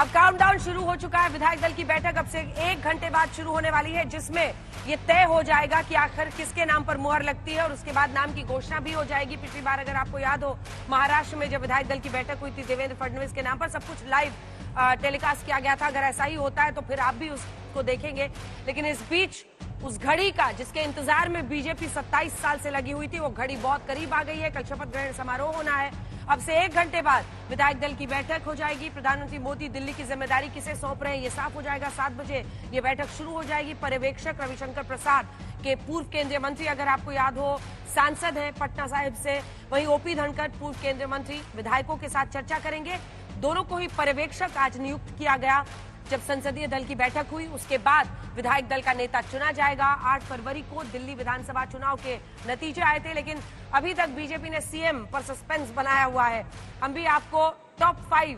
अब काउंटडाउन शुरू हो चुका है। विधायक दल की बैठक अब से 1 घंटे बाद शुरू होने वाली है, जिसमें ये तय हो जाएगा कि आखिर किसके नाम पर मुहर लगती है और उसके बाद नाम की घोषणा भी हो जाएगी। पिछली बार अगर आपको याद हो, महाराष्ट्र में जब विधायक दल की बैठक हुई थी, देवेंद्र फडणवीस के नाम पर सब कुछ लाइव टेलीकास्ट किया गया था। अगर ऐसा ही होता है तो फिर आप भी उसको देखेंगे। लेकिन इस बीच उस घड़ी का जिसके इंतजार में बीजेपी 27 साल से लगी हुई थी, वो घड़ी बहुत करीब आ गई है। कल शपथ ग्रहण समारोह होना है। अब से 1 घंटे बाद विधायक दल की बैठक हो जाएगी। प्रधानमंत्री मोदी दिल्ली की जिम्मेदारी किसे सौंप रहे हैं, ये साफ हो जाएगा। 7 बजे ये बैठक शुरू हो जाएगी। पर्यवेक्षक रविशंकर प्रसाद के पूर्व केंद्रीय मंत्री, अगर आपको याद हो, सांसद हैं पटना साहिब से। वहीं ओपी धनखड़ पूर्व केंद्रीय मंत्री विधायकों के साथ चर्चा करेंगे। दोनों को ही पर्यवेक्षक आज नियुक्त किया गया। जब संसदीय दल की बैठक हुई उसके बाद विधायक दल का नेता चुना जाएगा। 8 फरवरी को दिल्ली विधानसभा चुनाव के नतीजे आए थे, लेकिन अभी तक बीजेपी ने सीएम पर सस्पेंस बनाया हुआ है। हम भी आपको टॉप 5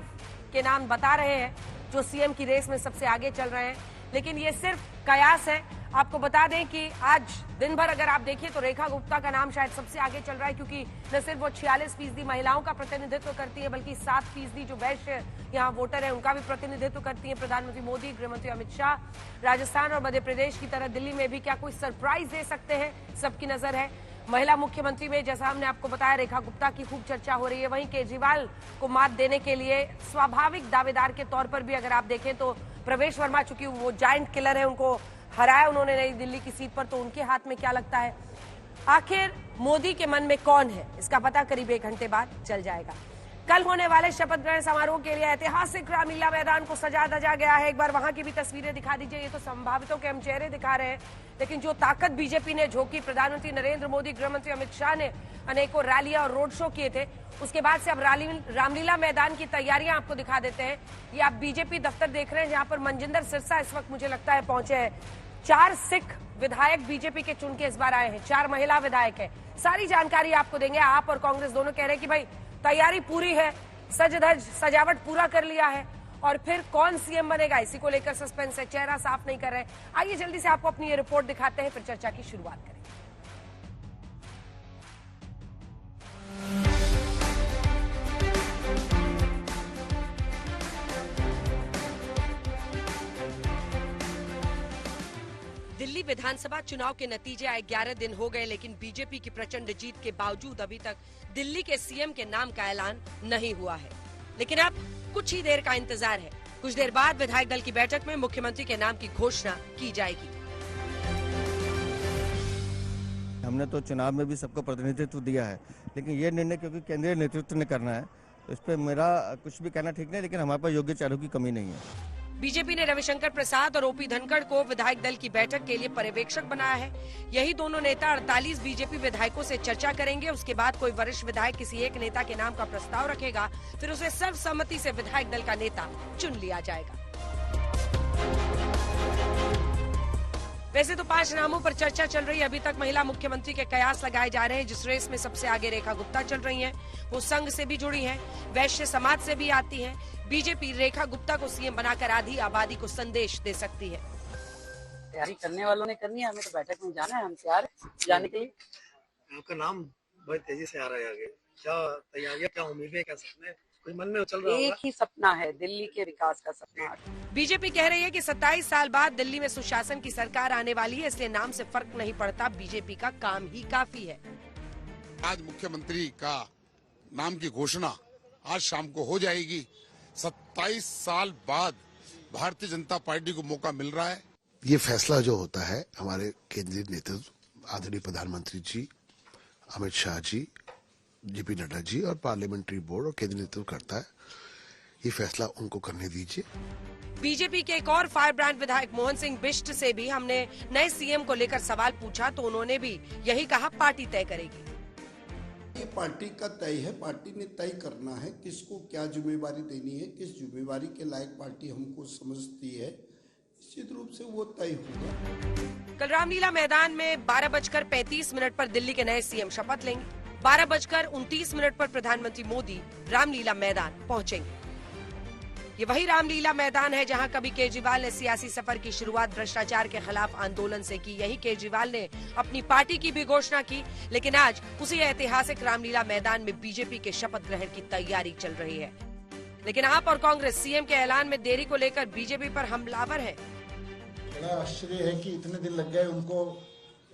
के नाम बता रहे हैं जो सीएम की रेस में सबसे आगे चल रहे हैं, लेकिन ये सिर्फ कयास है। आपको बता दें कि आज दिन भर अगर आप देखिए तो रेखा गुप्ता का नाम शायद सबसे आगे चल रहा है, क्योंकि न सिर्फ वो 46% महिलाओं का प्रतिनिधित्व करती है, बल्कि 7% जो वैश्य यहाँ वोटर है उनका भी प्रतिनिधित्व करती है। प्रधानमंत्री मोदी, गृहमंत्री अमित शाह राजस्थान और मध्य प्रदेश की तरह दिल्ली में भी क्या कोई सरप्राइज दे सकते हैं, सबकी नजर है। महिला मुख्यमंत्री में जैसा हमने आपको बताया, रेखा गुप्ता की खूब चर्चा हो रही है। वहीं केजरीवाल को मात देने के लिए स्वाभाविक दावेदार के तौर पर भी अगर आप देखें तो प्रवेश वर्मा, चूंकि वो जायंट किलर है, उनको हराया उन्होंने नई दिल्ली की सीट पर, तो उनके हाथ में क्या लगता है। आखिर मोदी के मन में कौन है, इसका पता करीब 1 घंटे बाद चल जाएगा। कल होने वाले शपथ ग्रहण समारोह के लिए ऐतिहासिक रामलीला मैदान को सजा धजा गया है। एक बार वहां की भी तस्वीरें दिखा दीजिए। ये तो संभावितों के हम चेहरे दिखा रहे हैं, लेकिन जो ताकत बीजेपी ने झोंकी, प्रधानमंत्री नरेंद्र मोदी, गृहमंत्री अमित शाह ने अनेकों रैलियां और रोड शो किए थे। उसके बाद से अब रामलीला मैदान की तैयारियां आपको दिखा देते हैं। ये आप बीजेपी दफ्तर देख रहे हैं, जहां पर मनजिंदर सिरसा इस वक्त मुझे लगता है पहुंचे हैं। 4 सिख विधायक बीजेपी के चुन के इस बार आए हैं, 4 महिला विधायक हैं। सारी जानकारी आपको देंगे। आप और कांग्रेस दोनों कह रहे हैं कि भाई तैयारी पूरी है, सज धज सजावट पूरा कर लिया है, और फिर कौन सीएम बनेगा इसी को लेकर सस्पेंस है, चेहरा साफ नहीं कर रहे। आइए जल्दी से आपको अपनी ये रिपोर्ट दिखाते हैं, फिर चर्चा की शुरुआत करेंगे। दिल्ली विधानसभा चुनाव के नतीजे आए 11 दिन हो गए, लेकिन बीजेपी की प्रचंड जीत के बावजूद अभी तक दिल्ली के सीएम के नाम का ऐलान नहीं हुआ है। लेकिन अब कुछ ही देर का इंतजार है। कुछ देर बाद विधायक दल की बैठक में मुख्यमंत्री के नाम की घोषणा की जाएगी। हमने तो चुनाव में भी सबको प्रतिनिधित्व दिया है, लेकिन ये निर्णय क्योंकि केंद्रीय नेतृत्व ने करना है, तो इस पर मेरा कुछ भी कहना ठीक नहीं, लेकिन हमारे पास योग्य चारों की कमी नहीं है। बीजेपी ने रविशंकर प्रसाद और ओपी धनखड़ को विधायक दल की बैठक के लिए पर्यवेक्षक बनाया है। यही दोनों नेता 48 बीजेपी विधायकों से चर्चा करेंगे। उसके बाद कोई वरिष्ठ विधायक किसी एक नेता के नाम का प्रस्ताव रखेगा, फिर उसे सर्वसम्मति से विधायक दल का नेता चुन लिया जाएगा। वैसे तो 5 नामों पर चर्चा चल रही है। अभी तक महिला मुख्यमंत्री के कयास लगाए जा रहे हैं। जिस रेस में सबसे आगे रेखा गुप्ता चल रही हैं, वो संघ से भी जुड़ी हैं, वैश्य समाज से भी आती हैं। बीजेपी रेखा गुप्ता को सीएम बनाकर आधी आबादी को संदेश दे सकती है। तैयारी करने वालों ने करनी है, हमें तो बैठक में जाना है, हम तैयार हैं जाने के लिए। आपका नाम बहुत तेजी से आ रहा है आगे, क्या तैयारियां, क्या उम्मीदें, क्या सपने कोई मन में चल रहा है? एक ही सपना है, दिल्ली के विकास का सपना। बीजेपी कह रही है कि 27 साल बाद दिल्ली में सुशासन की सरकार आने वाली है, इसलिए नाम से फर्क नहीं पड़ता, बीजेपी का काम ही काफी है। आज मुख्यमंत्री का नाम की घोषणा आज शाम को हो जाएगी। 27 साल बाद भारतीय जनता पार्टी को मौका मिल रहा है। ये फैसला जो होता है हमारे केंद्रीय नेतृत्व आदरणीय प्रधानमंत्री जी, अमित शाह जी, जेपी नड्डा जी और पार्लियामेंट्री बोर्ड और केंद्रीय नेतृत्व करता है। ये फैसला उनको करने दीजिए। बीजेपी के एक और फायर ब्रांड विधायक मोहन सिंह बिष्ट से भी हमने नए सीएम को लेकर सवाल पूछा, तो उन्होंने भी यही कहा, पार्टी तय करेगी। ये पार्टी का तय है, पार्टी ने तय करना है किसको क्या जिम्मेवारी देनी है, किस जिम्मेवारी के लायक पार्टी हमको समझती है, निश्चित रूप से वो तय होगा। कल रामलीला मैदान में 12:35 पर दिल्ली के नए सीएम शपथ लेंगे। 12:29 पर प्रधानमंत्री मोदी रामलीला मैदान पहुंचेंगे। ये वही रामलीला मैदान है जहां कभी केजरीवाल ने सियासी सफर की शुरुआत भ्रष्टाचार के खिलाफ आंदोलन से की। यही केजरीवाल ने अपनी पार्टी की भी घोषणा की, लेकिन आज उसी ऐतिहासिक रामलीला मैदान में बीजेपी के शपथ ग्रहण की तैयारी चल रही है। लेकिन आप और कांग्रेस सीएम के ऐलान में देरी को लेकर बीजेपी पर हमलावर है। बड़ा आश्चर्य है कि इतने दिन लग गए उनको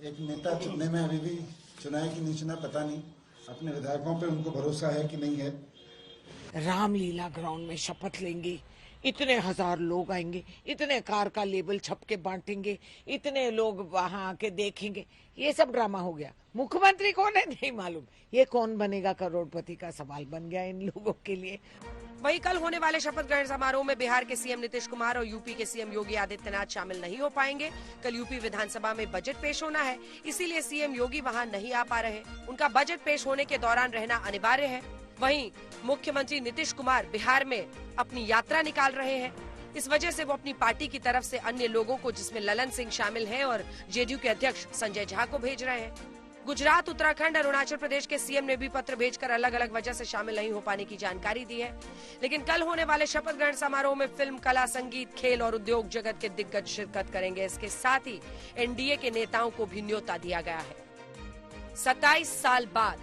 एक नेता चुनने में, अभी भी चुना है कि नहीं चुना पता नहीं। अपने विधायकों पे उनको भरोसा है कि नहीं है। रामलीला ग्राउंड में शपथ लेंगे, इतने हजार लोग आएंगे, इतने कार का लेबल छप के बांटेंगे, इतने लोग वहां आके देखेंगे, ये सब ड्रामा हो गया। मुख्यमंत्री कौन है नहीं मालूम, ये कौन बनेगा करोड़पति का सवाल बन गया इन लोगों के लिए। वहीं कल होने वाले शपथ ग्रहण समारोह में बिहार के सीएम नीतीश कुमार और यूपी के सीएम योगी आदित्यनाथ शामिल नहीं हो पाएंगे। कल यूपी विधानसभा में बजट पेश होना है, इसीलिए सीएम योगी वहां नहीं आ पा रहे। उनका बजट पेश होने के दौरान रहना अनिवार्य है। वहीं मुख्यमंत्री नीतीश कुमार बिहार में अपनी यात्रा निकाल रहे हैं। इस वजह से वो अपनी पार्टी की तरफ से अन्य लोगों को, जिसमें ललन सिंह शामिल हैं और जेडीयू के अध्यक्ष संजय झा को भेज रहे हैं। गुजरात, उत्तराखंड, अरुणाचल प्रदेश के सीएम ने भी पत्र भेजकर अलग अलग वजह से शामिल नहीं हो पाने की जानकारी दी है। लेकिन कल होने वाले शपथ ग्रहण समारोह में फिल्म, कला, संगीत, खेल और उद्योग जगत के दिग्गज शिरकत करेंगे। इसके साथ ही एनडीए के नेताओं को भी न्योता दिया गया है। 27 साल बाद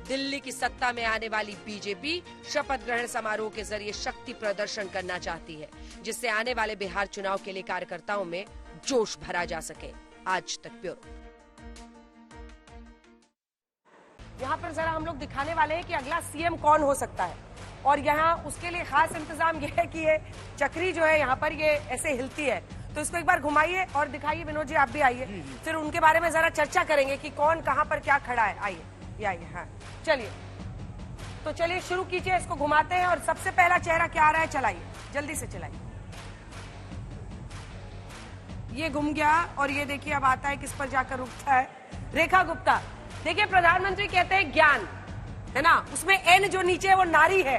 दिल्ली की सत्ता में आने वाली बीजेपी शपथ ग्रहण समारोह के जरिए शक्ति प्रदर्शन करना चाहती है, जिससे आने वाले बिहार चुनाव के लिए कार्यकर्ताओं में जोश भरा जा सके। आज तक ब्यूरो। यहाँ पर जरा हम लोग दिखाने वाले हैं कि अगला सीएम कौन हो सकता है, और यहाँ उसके लिए खास इंतजाम ये है कि ये चक्री जो है यहाँ पर ये ऐसे हिलती है, तो इसको एक बार घुमाइए और दिखाइए। विनोद जी आप भी आइए, फिर उनके बारे में जरा चर्चा करेंगे कि कौन कहाँ पर क्या खड़ा है। आइए, ये आइए। हाँ चलिए, तो चलिए शुरू कीजिए, इसको घुमाते हैं और सबसे पहला चेहरा क्या आ रहा है, चलाइए, जल्दी से चलाइए। ये घूम गया और ये देखिए अब आता है किस पर जाकर रुकता है, रेखा गुप्ता। देखिए प्रधानमंत्री कहते हैं ज्ञान, है ना, उसमें एन जो नीचे है वो नारी है,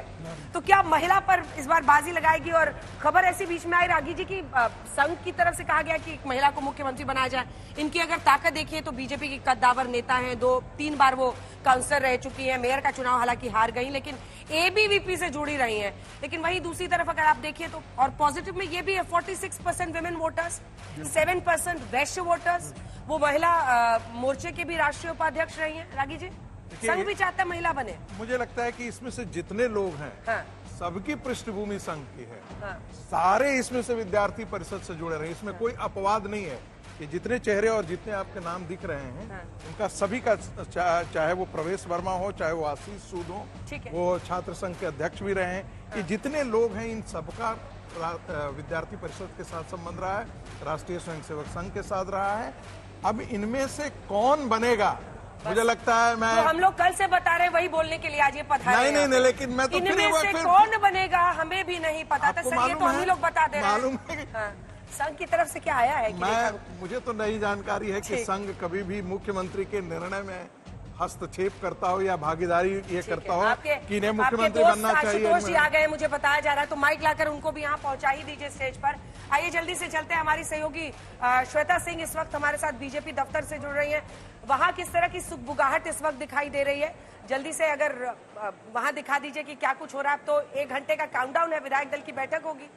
तो क्या महिला पर इस बार बाजी लगाएगी? और खबर ऐसी बीच में आई रागी जी की संघ की तरफ से कहा गया कि एक महिला को मुख्यमंत्री बनाया जाए। इनकी अगर ताकत देखिए तो बीजेपी की कद्दावर नेता हैं, 2-3 बार वो काउंसलर रह चुकी हैं, मेयर का चुनाव हालांकि हार गई, लेकिन एबीवीपी से जुड़ी रही हैं। लेकिन वहीं दूसरी तरफ अगर आप देखिए तो और पॉजिटिव में ये भी है, 46% विमेन वोटर्स, 7% वैश्य वोटर्स। वो महिला मोर्चे के भी राष्ट्रीय उपाध्यक्ष रही हैं। रागी जी, संघ भी चाहता है महिला बने। मुझे लगता है कि इसमें से जितने लोग हैं, हाँ। सबकी पृष्ठभूमि संघ की है। हाँ। सारे इसमें से विद्यार्थी परिषद से जुड़े रहे, इसमें कोई अपवाद नहीं है। कि जितने चेहरे और जितने आपके नाम दिख रहे हैं, हाँ। उनका सभी का, चाहे वो प्रवेश वर्मा हो, चाहे वो आशीष सूद हो, वो छात्र संघ के अध्यक्ष भी रहे हैं, कि जितने लोग हैं इन सबका विद्यार्थी परिषद के साथ संबंध रहा है, राष्ट्रीय स्वयंसेवक संघ के साथ रहा है। अब इनमें से कौन बनेगा, मुझे लगता है मैं तो हम लोग कल से बता रहे वही बोलने के लिए आज ये पधारे। नहीं, लेकिन मैं तो इनमें से कौन बनेगा हमें भी नहीं पता था सर, ये तो हम ही लोग बता दे रहे हैं। मालूम है हाँ। संघ की तरफ से क्या आया है? मुझे तो नई जानकारी है कि संघ कभी भी मुख्यमंत्री के निर्णय में हस्तक्षेप करता हो या भागीदारी ये करता हो कि इन्हें मुख्यमंत्री बनना चाहिए। आ गए, मुझे बताया जा रहा है, तो माइक लाकर उनको भी यहाँ पहुंचा ही दीजिए स्टेज पर। आइए जल्दी से चलते हैं। हमारी सहयोगी श्वेता सिंह इस वक्त हमारे साथ बीजेपी दफ्तर से जुड़ रही हैं। वहां किस तरह की सुगबुगाहट इस वक्त दिखाई दे रही है, जल्दी से अगर वहां दिखा दीजिए कि क्या कुछ हो रहा है। तो 1 घंटे का काउंटडाउन है, विधायक दल की बैठक होगी।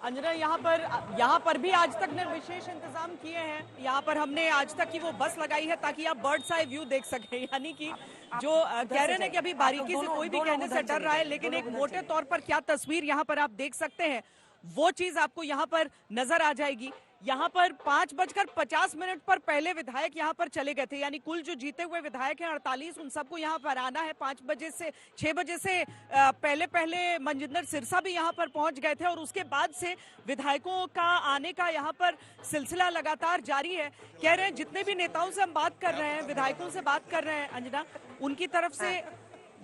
अंजना, यहाँ पर भी आज तक ने विशेष इंतजाम किए हैं। यहाँ पर हमने आज तक की वो बस लगाई है ताकि आप बर्ड्स आई व्यू देख सकें, यानी कि जो कह रहे हैं कि अभी बारीकी से कोई भी कहने से डर रहा है, लेकिन एक मोटे तौर पर क्या तस्वीर यहाँ पर आप देख सकते हैं, वो चीज आपको यहाँ पर नजर आ जाएगी। यहाँ पर 5:50 पर पहले विधायक यहाँ पर चले गए थे, यानी कुल जो जीते हुए विधायक हैं 48, उन सबको यहाँ पर आना है। 6 बजे से पहले मनजिंदर सिरसा भी यहाँ पर पहुंच गए थे, और उसके बाद से विधायकों का आने का यहाँ पर सिलसिला लगातार जारी है। कह रहे हैं जितने भी नेताओं से हम बात कर रहे हैं, विधायकों से बात कर रहे हैं अंजना, उनकी तरफ से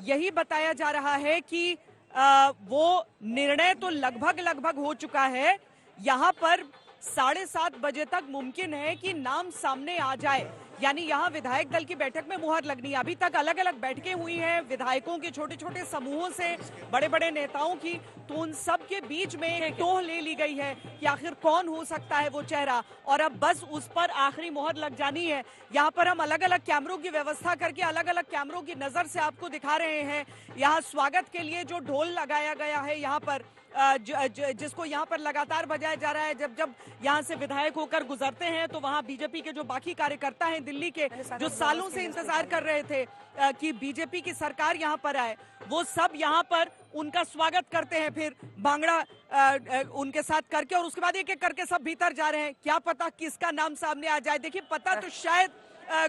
यही बताया जा रहा है कि वो निर्णय तो लगभग हो चुका है। यहाँ पर 7:30 बजे तक मुमकिन है कि नाम सामने आ जाए, यानी यहाँ विधायक दल की बैठक में मुहर लगनी है। अभी तक अलग अलग बैठकें हुई हैं विधायकों के छोटे छोटे समूहों से, बड़े बड़े नेताओं की, तो उन सब के बीच में एक टोह ले ली गई है कि आखिर कौन हो सकता है वो चेहरा, और अब बस उस पर आखिरी मुहर लग जानी है। यहाँ पर हम अलग अलग कैमरों की व्यवस्था करके अलग अलग कैमरों की नजर से आपको दिखा रहे हैं। यहाँ स्वागत के लिए जो ढोल लगाया गया है यहाँ पर, जिसको यहाँ पर लगातार बजाया जा रहा है, जब यहाँ से विधायक होकर गुजरते हैं तो वहाँ बीजेपी के जो बाकी कार्यकर्ता हैं दिल्ली के, जो सालों से इंतजार कर रहे थे कि बीजेपी की सरकार यहाँ पर आए, वो सब यहाँ पर उनका स्वागत करते हैं, फिर भांगड़ा उनके साथ करके, और उसके बाद एक एक करके सब भीतर जा रहे हैं। क्या पता किसका नाम सामने आ जाए। देखिए, पता तो शायद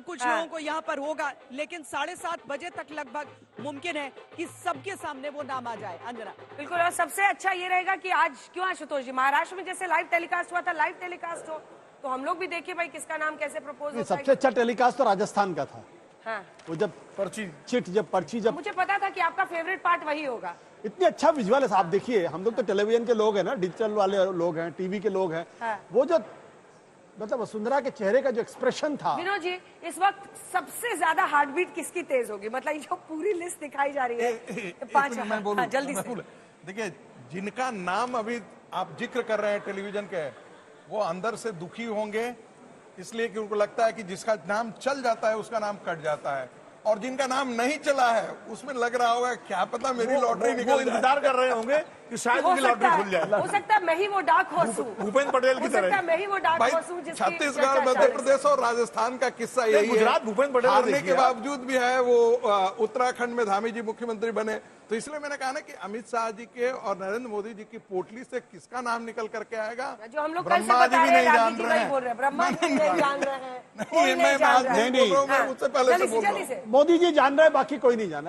कुछ लोगों को यहाँ पर होगा, लेकिन 7:30 बजे तक लगभग मुमकिन है कि सबके सामने वो नाम आ जाए। अंजना, बिल्कुल। और सबसे अच्छा ये रहेगा कि आज क्यों आशुतोष जी, महाराष्ट्र में जैसे लाइव टेलीकास्ट हुआ था, लाइव टेलीकास्ट हो तो हम लोग भी देखें भाई किसका नाम कैसे प्रपोज होता है। सबसे अच्छा टेलीकास्ट तो राजस्थान का था। हाँ। वो जब पर्ची जब मुझे पता था कि आपका फेवरेट पार्ट वही होगा। इतनी अच्छा विजुअल है। आप देखिए, हम लोग तो टेलीविजन के लोग हैं ना, डिजिटल वाले लोग हैं, टीवी के लोग हैं। हाँ। वो जो मतलब वसुंधरा के चेहरे का जो एक्सप्रेशन था। विनोद जी, इस वक्त सबसे ज्यादा हार्ट बीट किसकी तेज होगी? मतलब जो पूरी लिस्ट दिखाई जा रही है 5। हाँ, जल्दी से। देखिए, जिनका नाम अभी आप जिक्र कर रहे हैं टेलीविजन के, वो अंदर से दुखी होंगे, इसलिए कि उनको लगता है कि जिसका नाम चल जाता है उसका नाम कट जाता है, और जिनका नाम नहीं चला है उसमें लग रहा होगा क्या पता मेरी लॉटरी निकल जाए। इंतजार कर रहे होंगे कि शायद उनकी लॉटरी खुल जाए। हो सकता है मैं ही वो डाक हॉर्स हूं, भूपेंद्र पटेल की तरह। मैं ही वो डाक हॉर्स हूं जिसकी छत्तीसगढ़, मध्य प्रदेश और राजस्थान का किस्सा यही है। गुजरात भूपेंद्र पटेल हारने के बावजूद भी है वो उत्तराखंड में धामी जी मुख्यमंत्री बने। तो इसलिए मैंने कहा ना कि अमित शाह जी के और नरेंद्र मोदी जी की पोटली से किसका नाम निकल करके आएगा, जो हम लोग ब्रह्मा जी भी नहीं जान रहे हैं। ब्रह्मा जी नहीं जान रहे हैं, नहीं, मैं उससे पहले से बोल रहा हूं। मोदी जी जान रहे हैं, बाकी कोई नहीं जाना।